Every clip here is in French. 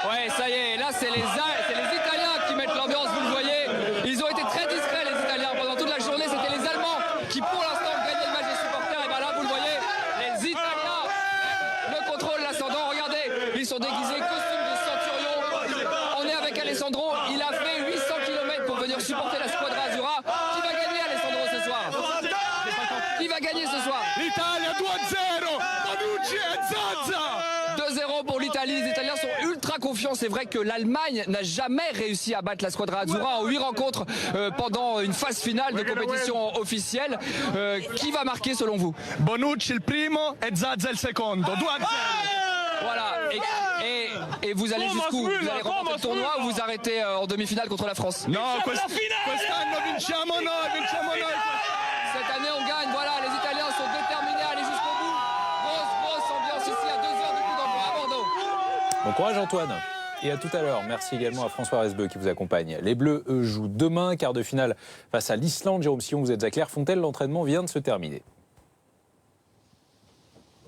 Ouais, ça y est, là c'est les Italiens qui mettent l'ambiance, vous le voyez. Ils ont été très discrets les Italiens pendant toute la journée, c'était les Allemands qui pour l'instant gagnaient le match des supporters. Et bien là vous le voyez, les Italiens le contrôlent l'ascendant, regardez, ils sont déguisés, costume de centurion. On est avec Alessandro, il a fait 800 km pour venir supporter la Squadra Azzurra. Qui va gagner Alessandro ce soir? Qui va gagner ce soir? L'Italia 2-0, Bonucci et Zaza. 2-0 pour l'Italie, les Italiens sont ultra confiants. C'est vrai que l'Allemagne n'a jamais réussi à battre la Squadra Azzurra en 8 rencontres pendant une phase finale de compétition officielle. Qui va marquer selon vous? Bonucci il primo et Zaza il secondo. 2-0. Voilà, et vous allez jusqu'où? Vous allez remporter le tournoi ou vous arrêtez en demi-finale contre la France? No, quest'anno vinciamo noi. Cette année on gagne, voilà, les Italiens sont déterminés à aller jusqu'au bout. Grosse ambiance ici à 2 heures du coup d'envoi à Bordeaux. Bon courage Antoine. Et à tout à l'heure. Merci également à François Resbeu qui vous accompagne. Les Bleus, eux, jouent demain, quart de finale face à l'Islande. Jérôme Sillon, vous êtes à Clairefontaine. L'entraînement vient de se terminer.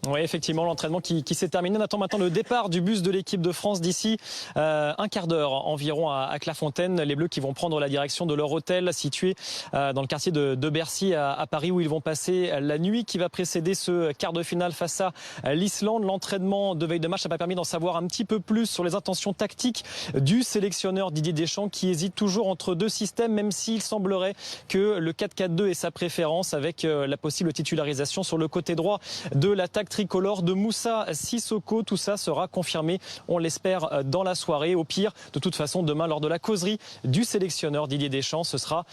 Oui, effectivement, l'entraînement qui s'est terminé. On attend maintenant le départ du bus de l'équipe de France d'ici un quart d'heure environ à Clairefontaine. Les Bleus qui vont prendre la direction de leur hôtel situé dans le quartier de Bercy à Paris où ils vont passer la nuit qui va précéder ce quart de finale face à l'Islande. L'entraînement de veille de match n'a pas permis d'en savoir un petit peu plus sur les intentions tactiques du sélectionneur Didier Deschamps qui hésite toujours entre deux systèmes même s'il semblerait que le 4-4-2 est sa préférence avec la possible titularisation sur le côté droit de l'attaque tricolore de Moussa Sissoko. Tout ça sera confirmé, on l'espère, dans la soirée. Au pire, de toute façon, demain, lors de la causerie du sélectionneur Didier Deschamps, ce sera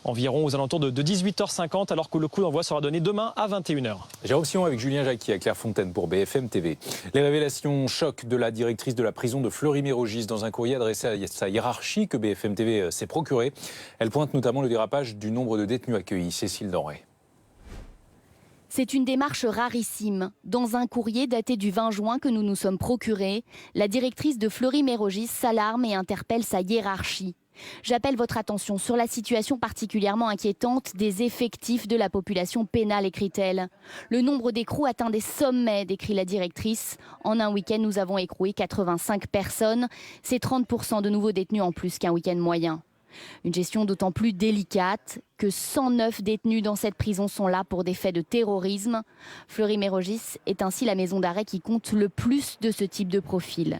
environ aux alentours de 18h50, alors que le coup d'envoi sera donné demain à 21h. Jérôme Sillon avec Julien Jacqui à Clairefontaine pour BFM TV. Les révélations choc de la directrice de la prison de Fleury-Mérogis dans un courrier adressé à sa hiérarchie que BFM TV s'est procuré. Elle pointe notamment le dérapage du nombre de détenus accueillis. Cécile Denrey. C'est une démarche rarissime. Dans un courrier daté du 20 juin que nous nous sommes procurés, la directrice de Fleury-Mérogis s'alarme et interpelle sa hiérarchie. J'appelle votre attention sur la situation particulièrement inquiétante des effectifs de la population pénale, écrit-elle. Le nombre d'écrous atteint des sommets, décrit la directrice. En un week-end, nous avons écroué 85 personnes. C'est 30% de nouveaux détenus en plus qu'un week-end moyen. Une gestion d'autant plus délicate que 109 détenus dans cette prison sont là pour des faits de terrorisme. Fleury-Mérogis est ainsi la maison d'arrêt qui compte le plus de ce type de profil.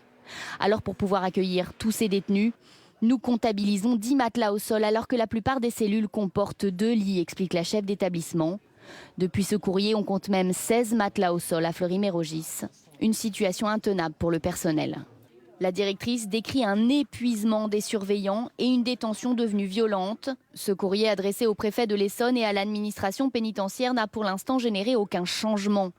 Alors pour pouvoir accueillir tous ces détenus, nous comptabilisons 10 matelas au sol alors que la plupart des cellules comportent 2 lits, explique la chef d'établissement. Depuis ce courrier, on compte même 16 matelas au sol à Fleury-Mérogis. Une situation intenable pour le personnel. La directrice décrit un épuisement des surveillants et une détention devenue violente. Ce courrier adressé au préfet de l'Essonne et à l'administration pénitentiaire n'a pour l'instant généré aucun changement.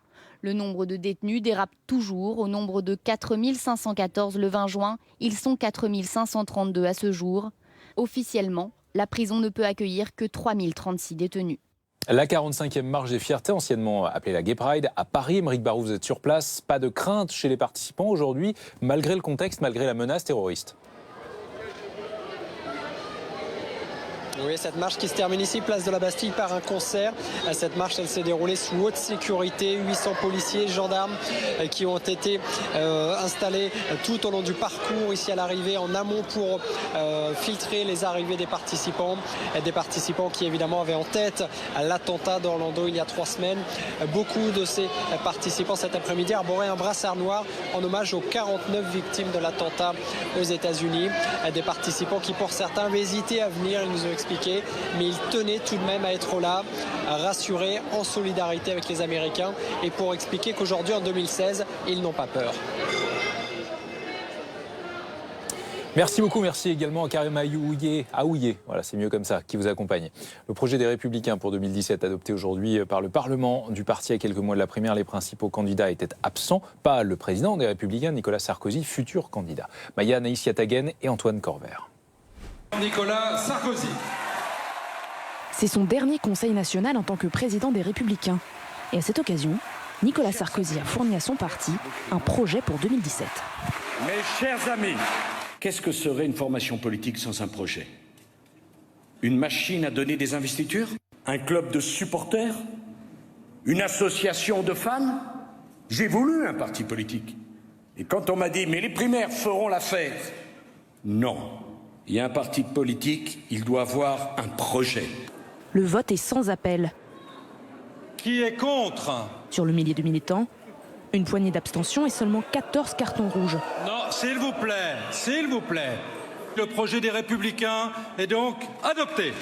Le nombre de détenus dérape toujours. Au nombre de 4 514 le 20 juin, ils sont 4 532 à ce jour. Officiellement, la prison ne peut accueillir que 3 036 détenus. La 45e marche des fiertés, anciennement appelée la Gay Pride, à Paris. Émeric Barou, vous êtes sur place. Pas de crainte chez les participants aujourd'hui, malgré le contexte, malgré la menace terroriste. Oui, cette marche qui se termine ici, place de la Bastille, par un concert. Cette marche, elle s'est déroulée sous haute sécurité. 800 policiers, gendarmes qui ont été installés tout au long du parcours ici à l'arrivée, en amont pour filtrer les arrivées des participants. Des participants qui évidemment avaient en tête l'attentat d'Orlando il y a 3 semaines. Beaucoup de ces participants cet après-midi arboraient un brassard noir en hommage aux 49 victimes de l'attentat aux États-Unis. Des participants qui pour certains avaient hésité à venir, ils nous ont expliqué, mais ils tenaient tout de même à être là, rassurés, en solidarité avec les Américains, et pour expliquer qu'aujourd'hui, en 2016, ils n'ont pas peur. Merci beaucoup, merci également à Karim Aouye, voilà, c'est mieux comme ça, qui vous accompagne. Le projet des Républicains pour 2017, adopté aujourd'hui par le Parlement du parti à quelques mois de la primaire, les principaux candidats étaient absents, pas le président des Républicains, Nicolas Sarkozy, futur candidat. Maya Anaïs Yatagen et Antoine Corvère. Nicolas Sarkozy. C'est son dernier conseil national en tant que président des Républicains. Et à cette occasion, Nicolas Sarkozy a fourni à son parti un projet pour 2017. Mes chers amis, qu'est-ce que serait une formation politique sans un projet? Une machine à donner des investitures? Un club de supporters? Une association de fans? J'ai voulu un parti politique. Et quand on m'a dit « mais les primaires feront l'affaire », non. Il y a un parti politique, il doit avoir un projet. Le vote est sans appel. Qui est contre? Sur le millier de militants, une poignée d'abstention et seulement 14 cartons rouges. Non, s'il vous plaît, s'il vous plaît. Le projet des Républicains est donc adopté.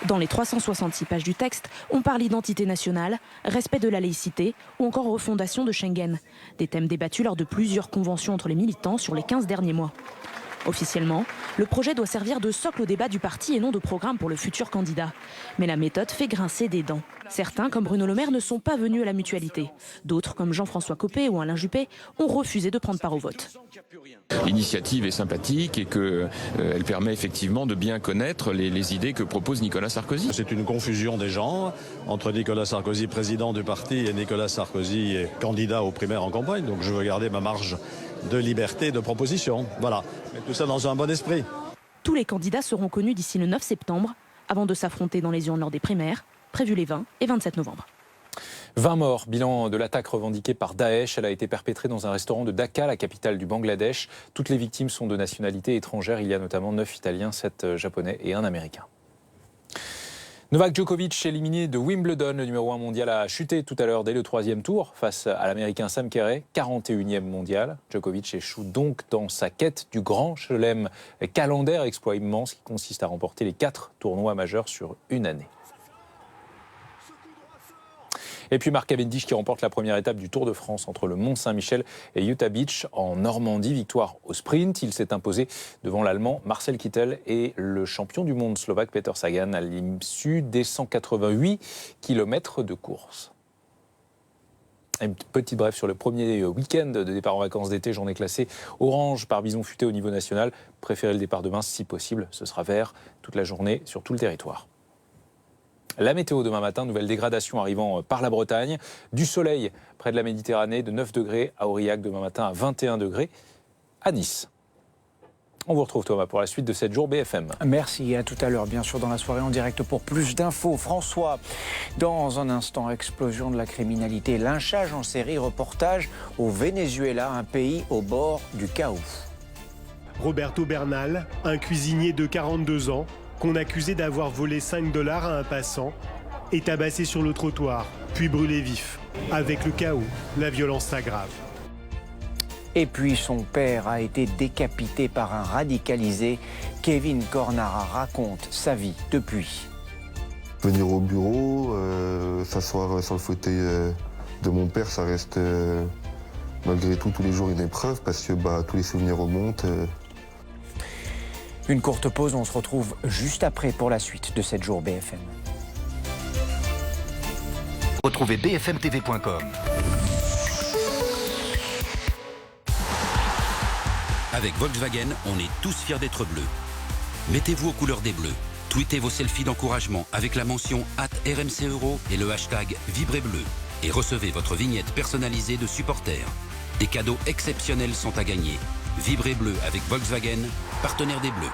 Dans les 366 pages du texte, on parle identité nationale, respect de la laïcité ou encore refondation de Schengen. Des thèmes débattus lors de plusieurs conventions entre les militants sur les 15 derniers mois. Officiellement, le projet doit servir de socle au débat du parti et non de programme pour le futur candidat. Mais la méthode fait grincer des dents. Certains, comme Bruno Le Maire, ne sont pas venus à la mutualité. D'autres, comme Jean-François Copé ou Alain Juppé, ont refusé de prendre part au vote. L'initiative est sympathique et qu'elle permet effectivement de bien connaître les idées que propose Nicolas Sarkozy. C'est une confusion des genres entre Nicolas Sarkozy, président du parti, et Nicolas Sarkozy, candidat aux primaires en campagne. Donc je veux garder ma marge de liberté et de proposition. Voilà. Mais tout ça dans un bon esprit. Tous les candidats seront connus d'ici le 9 septembre, avant de s'affronter dans les urnes lors des primaires, prévues les 20 et 27 novembre. 20 morts, bilan de l'attaque revendiquée par Daesh. Elle a été perpétrée dans un restaurant de Dhaka, la capitale du Bangladesh. Toutes les victimes sont de nationalité étrangère. Il y a notamment 9 Italiens, 7 Japonais et 1 Américain. Novak Djokovic, éliminé de Wimbledon, le numéro 1 mondial, a chuté tout à l'heure dès le 3e tour face à l'Américain Sam Querrey, 41e mondial. Djokovic échoue donc dans sa quête du grand chelem calendaire, exploit immense qui consiste à remporter les 4 tournois majeurs sur une année. Et puis Mark Cavendish qui remporte la première étape du Tour de France entre le Mont-Saint-Michel et Utah Beach en Normandie. Victoire au sprint. Il s'est imposé devant l'Allemand Marcel Kittel et le champion du monde slovaque Peter Sagan à l'issue des 188 km de course. Une petite brève sur le premier week-end de départ en vacances d'été, journée classée orange par bison futé au niveau national. Préférez le départ demain si possible, ce sera vert toute la journée sur tout le territoire. La météo demain matin, nouvelle dégradation arrivant par la Bretagne. Du soleil près de la Méditerranée, de 9 degrés à Aurillac demain matin, à 21 degrés à Nice. On vous retrouve Thomas pour la suite de 7 jours BFM. Merci, à tout à l'heure, bien sûr dans la soirée en direct pour plus d'infos. François, dans un instant, explosion de la criminalité, lynchage en série, reportage au Venezuela, un pays au bord du chaos. Roberto Bernal, un cuisinier de 42 ans, qu'on accusait d'avoir volé 5 $ à un passant, est tabassé sur le trottoir, puis brûlé vif. Avec le chaos, la violence s'aggrave. Et puis son père a été décapité par un radicalisé. Kevin Cornara raconte sa vie depuis. Venir au bureau, s'asseoir sur le fauteuil de mon père, ça reste malgré tout tous les jours une épreuve parce que tous les souvenirs remontent. Une courte pause, on se retrouve juste après pour la suite de 7 jours BFM. Retrouvez bfmtv.com. Avec Volkswagen, on est tous fiers d'être bleus. Mettez-vous aux couleurs des bleus. Tweetez vos selfies d'encouragement avec la mention @RMC Euro et le hashtag #VibreBleu. Et recevez votre vignette personnalisée de supporters. Des cadeaux exceptionnels sont à gagner. Vibrez bleu avec Volkswagen, partenaire des Bleus.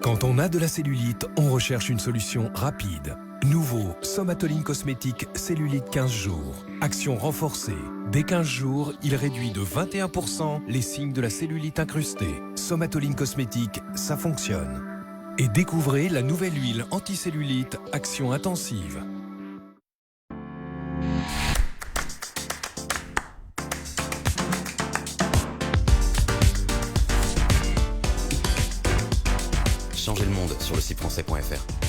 Quand on a de la cellulite, on recherche une solution rapide. Nouveau, Somatoline Cosmétique Cellulite 15 jours. Action renforcée. Dès 15 jours, il réduit de 21% les signes de la cellulite incrustée. Somatoline Cosmétique, ça fonctionne. Et découvrez la nouvelle huile anticellulite Action intensive. Changez le monde sur le site français.fr.